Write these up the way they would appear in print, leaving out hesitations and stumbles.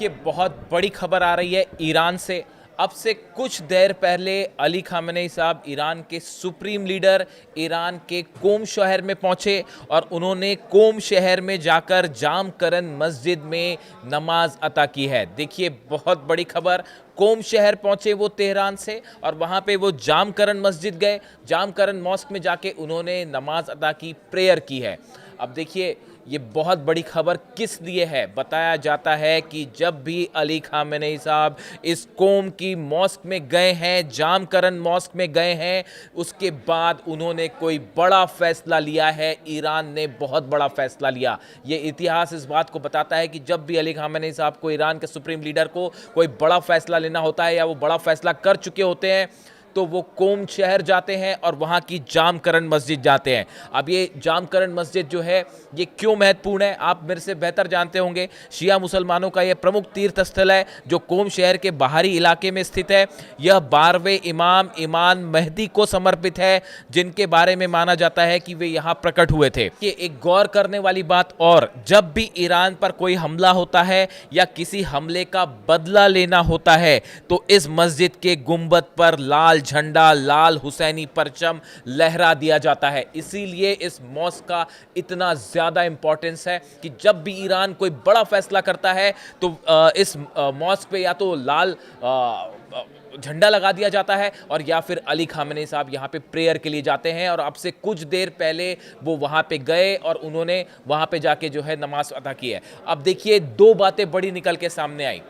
कि बहुत बड़ी खबर आ रही है ईरान से। अब से कुछ देर पहले अली खामेनेई साहब ईरान के सुप्रीम लीडर ईरान के कोम शहर में पहुंचे और उन्होंने कोम शहर में जाकर जामकरन मस्जिद में नमाज अता की है। देखिए बहुत बड़ी खबर, कोम शहर पहुंचे वो तेहरान से और वहां पे वो जामकरन मस्जिद गए, जामकरन मॉस्क में जाके उन्होंने नमाज अता की, प्रेयर की है। अब देखिए ये बहुत बड़ी खबर किस लिए है। बताया जाता है कि जब भी अली खामेनेई साहब इस कोम की मॉस्क में गए हैं, जामकरन मॉस्क में गए हैं, उसके बाद उन्होंने कोई बड़ा फैसला लिया है। ईरान ने बहुत बड़ा फैसला लिया। ये इतिहास इस बात को बताता है कि जब भी अली खामेनेई साहब को, ईरान के सुप्रीम लीडर को, कोई बड़ा फैसला लेना होता है या वो बड़ा फैसला कर चुके होते हैं तो वो कोम शहर जाते हैं और वहाँ की जामकरन मस्जिद जाते हैं। अब ये जामकरन मस्जिद जो है ये क्यों महत्वपूर्ण है, आप मेरे से बेहतर जानते होंगे। शिया मुसलमानों का यह प्रमुख तीर्थ स्थल है जो कोम शहर के बाहरी इलाके में स्थित है। यह 12वें इमाम महदी को समर्पित है, जिनके बारे में माना जाता है कि वे यहाँ प्रकट हुए थे। ये एक गौर करने वाली बात, और जब भी ईरान पर कोई हमला होता है या किसी हमले का बदला लेना होता है तो इस मस्जिद के गुंबद पर लाल झंडा, लाल हुसैनी परचम लहरा दिया जाता है। इसीलिए इस मॉस्क का इतना ज्यादा इंपॉर्टेंस है कि जब भी ईरान कोई बड़ा फैसला करता है तो इस मॉस्क पे या तो लाल झंडा लगा दिया जाता है और या फिर अली खामेनेई साहब यहाँ पे प्रेयर के लिए जाते हैं। और अब से कुछ देर पहले वो वहाँ पे गए और उन्होंने वहाँ पे जाके जो है नमाज अदा की है। अब देखिए दो बातें बड़ी निकल के सामने आई।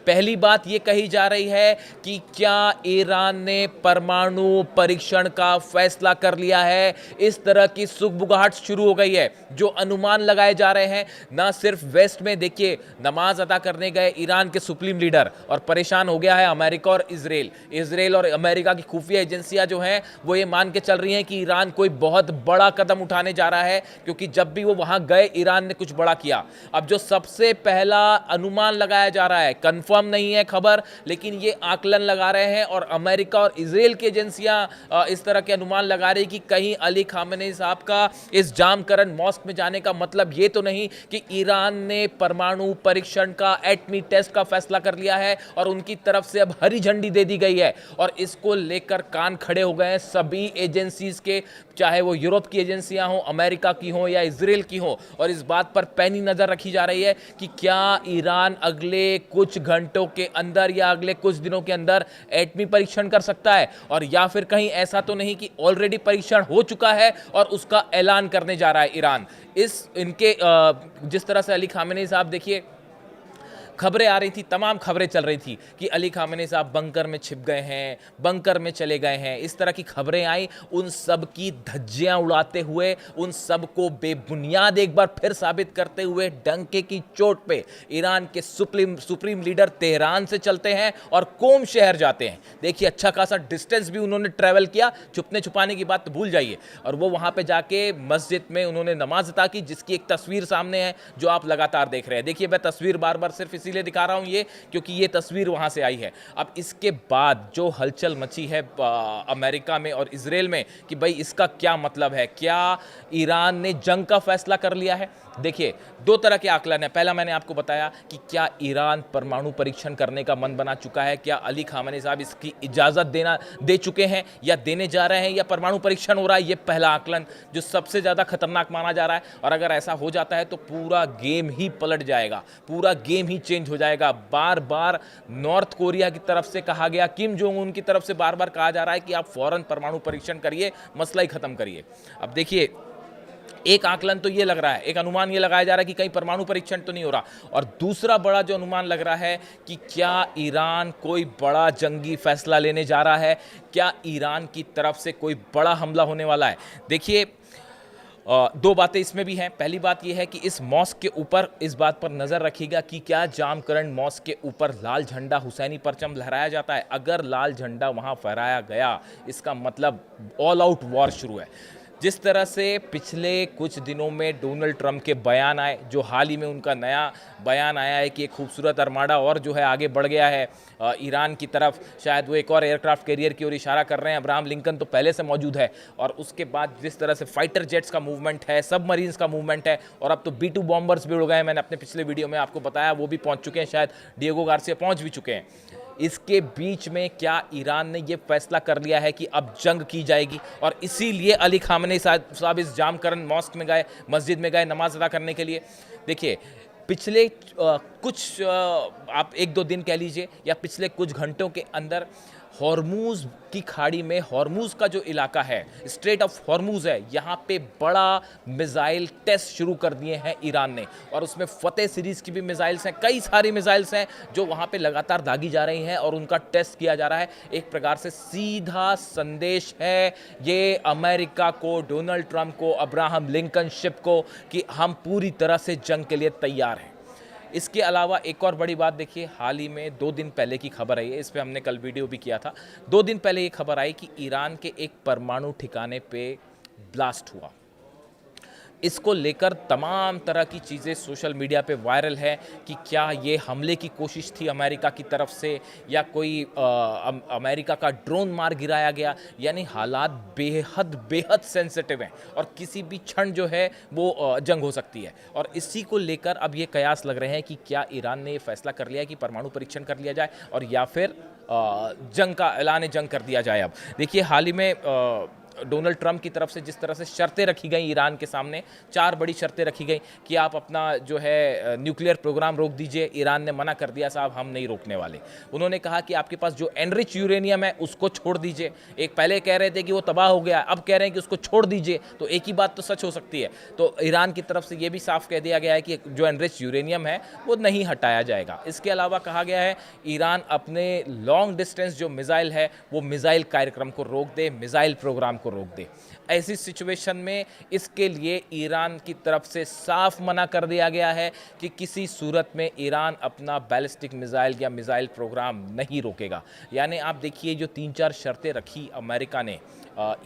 पहली बात ये कही जा रही है कि क्या ईरान ने परमाणु परीक्षण का फैसला कर लिया है। इस तरह की सुगबुगाहट शुरू हो गई है। जो अनुमान लगाए जा रहे हैं, ना सिर्फ वेस्ट में, देखिए नमाज अदा करने गए ईरान के सुप्रीम लीडर और परेशान हो गया है अमेरिका और इजराइल और अमेरिका की खुफिया एजेंसियां जो हैं वो ये मान के चल रही हैं कि ईरान कोई बहुत बड़ा कदम उठाने जा रहा है, क्योंकि जब भी वो वहां गए ईरान ने कुछ बड़ा किया। अब जो सबसे पहला अनुमान लगाया जा रहा है, कंफर्म नहीं है खबर, लेकिन ये आकलन लगा रहे हैं और अमेरिका और इजराइल की एजेंसियां इस तरह के अनुमान लगा रही कि कहीं अली खामेनेई साहब का इस जामकरन मॉस्क में जाने का मतलब ये तो नहीं कि ईरान ने परमाणु परीक्षण का, एटमी टेस्ट का फैसला कर लिया है और उनकी तरफ से अब हरी झंडी दे दी गई है। और इसको लेकर कान खड़े हो गए हैं सभी एजेंसीज के, चाहे वो यूरोप की एजेंसियां हो, अमेरिका की हो या इजराइल की हो। और इस बात पर पैनी नजर रखी जा रही है कि क्या ईरान अगले कुछ घंटों के अंदर या अगले कुछ दिनों के अंदर एटमी परीक्षण कर सकता है, और या फिर कहीं ऐसा तो नहीं कि ऑलरेडी परीक्षण हो चुका है और उसका ऐलान करने जा रहा है ईरान। जिस तरह से अली खामेनेई साहब, देखिए खबरें आ रही थी, तमाम खबरें चल रही थी कि अली खामेनेई साहब बंकर में छिप गए हैं, बंकर में चले गए हैं, इस तरह की खबरें आई। उन सब की धज्जियां उड़ाते हुए, उन सब को बेबुनियाद एक बार फिर साबित करते हुए, डंके की चोट पे ईरान के सुप्रीम लीडर तेहरान से चलते हैं और कोम शहर जाते हैं। देखिए अच्छा खासा डिस्टेंस भी उन्होंने ट्रैवल किया, छुपने छुपाने की बात तो भूल जाइए। और वो वहां पे जाके मस्जिद में उन्होंने नमाज अता की, जिसकी एक तस्वीर सामने है जो आप लगातार देख रहे हैं। देखिए मैं तस्वीर बार बार सिर्फ इसीलिए दिखा रहा हूं ये क्योंकि ये तस्वीर वहां से आई है। अब इसके बाद जो हलचल मची है अमेरिका में और इजराइल में कि भाई इसका क्या मतलब है, क्या ईरान ने जंग का फैसला कर लिया है। देखिए दो तरह के आकलन है। पहला मैंने आपको बताया कि क्या ईरान परमाणु परीक्षण करने का मन बना चुका है, क्या अली खामेनेई साहब इसकी इजाजत दे चुके हैं या देने जा रहे हैं, या परमाणु परीक्षण हो रहा है। ये पहला आकलन जो सबसे ज्यादा खतरनाक माना जा रहा है। और अगर ऐसा हो जाता है तो पूरा गेम ही पलट जाएगा, पूरा गेम ही चेंज हो जाएगा। बार बार नॉर्थ कोरिया की तरफ से कहा गया, किम जोंग उन की तरफ से बार बार कहा जा रहा है कि आप फौरन परमाणु परीक्षण करिए, मसला ही खत्म करिए। अब देखिए एक आकलन तो ये लग रहा है, एक अनुमान ये लगाया जा रहा है कि कहीं परमाणु परीक्षण तो नहीं हो रहा। और दूसरा बड़ा जो अनुमान लग रहा है कि क्या ईरान कोई बड़ा जंगी फैसला लेने जा रहा है, क्या ईरान की तरफ से कोई बड़ा हमला होने वाला है। देखिए दो बातें इसमें भी हैं। पहली बात यह है कि इस मॉस्क के ऊपर इस बात पर नज़र रखिएगा कि क्या जामकरन मॉस्क के ऊपर लाल झंडा, हुसैनी परचम लहराया जाता है। अगर लाल झंडा वहां फहराया गया, इसका मतलब ऑल आउट वॉर शुरू है। जिस तरह से पिछले कुछ दिनों में डोनाल्ड ट्रंप के बयान आए, जो हाल ही में उनका नया बयान आया है कि एक खूबसूरत अरमाडा और जो है आगे बढ़ गया है ईरान की तरफ, शायद वो एक और एयरक्राफ्ट कैरियर की ओर इशारा कर रहे हैं। अब्राहम लिंकन तो पहले से मौजूद है, और उसके बाद जिस तरह से फाइटर जेट्स का मूवमेंट है, सबमरीन्स का मूवमेंट है, और अब तो B-2 बॉम्बर्स भी उड़ गए हैं। मैंने अपने पिछले वीडियो में आपको बताया, वो भी पहुंच चुके हैं, शायद डिएगो गार्सिया पहुंच भी चुके हैं। इसके बीच में क्या ईरान ने ये फैसला कर लिया है कि अब जंग की जाएगी, और इसीलिए अली खामनेई साहब इस जामकरन मॉस्क में गए, मस्जिद में गए नमाज अदा करने के लिए। देखिए, पिछले कुछ आप 1-2 दिन कह लीजिए, या पिछले कुछ घंटों के अंदर हॉर्मूज़ की खाड़ी में, हॉर्मूज़ का जो इलाका है, स्ट्रेट ऑफ हॉर्मूज़ है, यहाँ पे बड़ा मिसाइल टेस्ट शुरू कर दिए हैं ईरान ने, और उसमें फतेह सीरीज़ की भी मिसाइल्स हैं, कई सारी मिसाइल्स हैं जो वहाँ पे लगातार दागी जा रही हैं और उनका टेस्ट किया जा रहा है। एक प्रकार से सीधा संदेश है ये अमेरिका को, डोनाल्ड ट्रंप को, अब्राहम लिंकन शिप को, कि हम पूरी तरह से जंग के लिए तैयार हैं। इसके अलावा एक और बड़ी बात देखिए, हाल ही में 2 दिन पहले की खबर आई है, इस पे हमने कल वीडियो भी किया था। 2 दिन पहले ये खबर आई कि ईरान के एक परमाणु ठिकाने पे ब्लास्ट हुआ। इसको लेकर तमाम तरह की चीज़ें सोशल मीडिया पे वायरल है कि क्या ये हमले की कोशिश थी अमेरिका की तरफ से, या कोई अमेरिका का ड्रोन मार गिराया गया। यानी हालात बेहद सेंसिटिव हैं, और किसी भी क्षण जो है वो जंग हो सकती है। और इसी को लेकर अब ये कयास लग रहे हैं कि क्या ईरान ने ये फैसला कर लिया है कि परमाणु परीक्षण कर लिया जाए, और या फिर जंग का ऐलान जंग कर दिया जाए। अब देखिए, हाल ही में डोनाल्ड ट्रंप की तरफ से जिस तरह से शर्तें रखी गई ईरान के सामने, 4 बड़ी शर्तें रखी गई कि आप अपना जो है न्यूक्लियर प्रोग्राम रोक दीजिए। ईरान ने मना कर दिया, साहब हम नहीं रोकने वाले। उन्होंने कहा कि आपके पास जो एनरिच यूरेनियम है उसको छोड़ दीजिए। एक पहले कह रहे थे कि वो तबाह हो गया, अब कह रहे हैं कि उसको छोड़ दीजिए। तो एक ही बात तो सच हो सकती है। तो ईरान की तरफ से ये भी साफ कह दिया गया है कि जो एनरिच यूरेनियम है वो नहीं हटाया जाएगा। इसके अलावा कहा गया है ईरान अपने लॉन्ग डिस्टेंस जो मिसाइल है वो मिसाइल कार्यक्रम को रोक दे, मिसाइल प्रोग्राम को रोक दे। ऐसी सिचुएशन में इसके लिए ईरान की तरफ से साफ मना कर दिया गया है कि किसी सूरत में ईरान अपना बैलिस्टिक मिसाइल या मिसाइल प्रोग्राम नहीं रोकेगा। यानी आप देखिए, जो 3-4 शर्तें रखी अमेरिका ने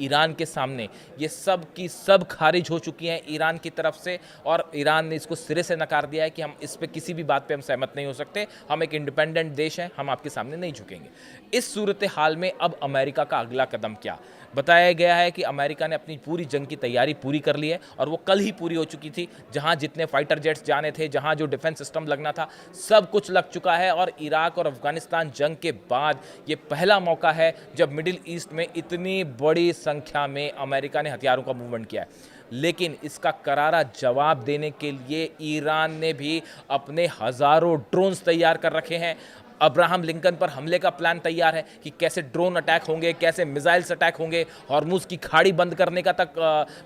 ईरान के सामने, ये सब की सब खारिज हो चुकी हैं ईरान की तरफ से, और ईरान ने इसको सिरे से नकार दिया है कि हम इस पे किसी भी बात पे हम सहमत नहीं हो सकते, हम एक इंडिपेंडेंट देश हैं, हम आपके सामने नहीं झुकेंगे। इस सूरत हाल में अब अमेरिका का अगला कदम क्या? बताया गया है कि अमेरिका ने अपनी पूरी जंग की तैयारी पूरी कर ली है, और वो कल ही पूरी हो चुकी थी। जहां जितने फाइटर जेट्स जाने थे, जहां जो डिफेंस सिस्टम लगना था, सब कुछ लग चुका है। और इराक और अफगानिस्तान जंग के बाद ये पहला मौका है जब मिडिल ईस्ट में इतनी बड़ी संख्या में अमेरिका ने हथियारों का मूवमेंट किया है। लेकिन इसका करारा जवाब देने के लिए ईरान ने भी अपने हज़ारों ड्रोन्स तैयार कर रखे हैं। अब्राहम लिंकन पर हमले का प्लान तैयार है कि कैसे ड्रोन अटैक होंगे, कैसे मिसाइल्स अटैक होंगे। हॉर्मुज़ की खाड़ी बंद करने का तक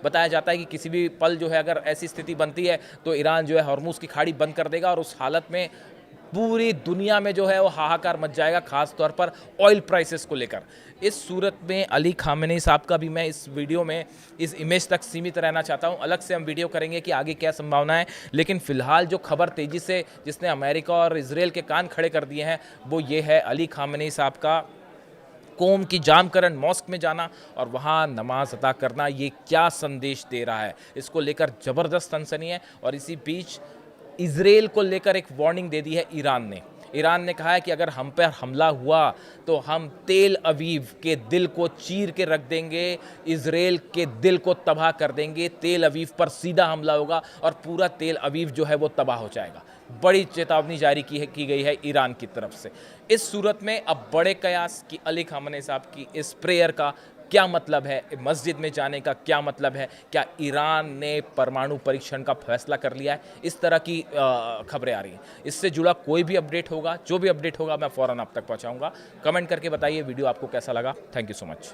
बताया जाता है कि किसी भी पल जो है अगर ऐसी स्थिति बनती है तो ईरान जो है हॉर्मुज़ की खाड़ी बंद कर देगा, और उस हालत में पूरी दुनिया में जो है वो हाहाकार मच जाएगा, खास तौर पर ऑयल प्राइसेस को लेकर। इस सूरत में अली खामेनेई साहब का भी मैं इस वीडियो में इस इमेज तक सीमित रहना चाहता हूं। अलग से हम वीडियो करेंगे कि आगे क्या संभावना है, लेकिन फिलहाल जो खबर तेज़ी से जिसने अमेरिका और इजराइल के कान खड़े कर दिए हैं वो ये है अली खामेनेई साहब का कोम की जामकरन मॉस्क में जाना और वहाँ नमाज अदा करना। ये क्या संदेश दे रहा है, इसको लेकर ज़बरदस्त सनसनी है। और इसी बीच इजराइल को लेकर एक वार्निंग दे दी है ईरान ने कहा है कि अगर हम पर हमला हुआ तो हम तेल अवीव के दिल को चीर के रख देंगे, इजराइल के दिल को तबाह कर देंगे। तेल अवीव पर सीधा हमला होगा और पूरा तेल अवीव जो है वो तबाह हो जाएगा। बड़ी चेतावनी जारी की गई है ईरान की तरफ से। इस सूरत में अब बड़े कयास कि अली खामेनेई साहब की इस प्रेयर का क्या मतलब है, मस्जिद में जाने का क्या मतलब है, क्या ईरान ने परमाणु परीक्षण का फैसला कर लिया है, इस तरह की खबरें आ रही हैं। इससे जुड़ा कोई भी अपडेट होगा, जो भी अपडेट होगा मैं फ़ौरन आप तक पहुंचाऊंगा। कमेंट करके बताइए वीडियो आपको कैसा लगा। Thank you so much.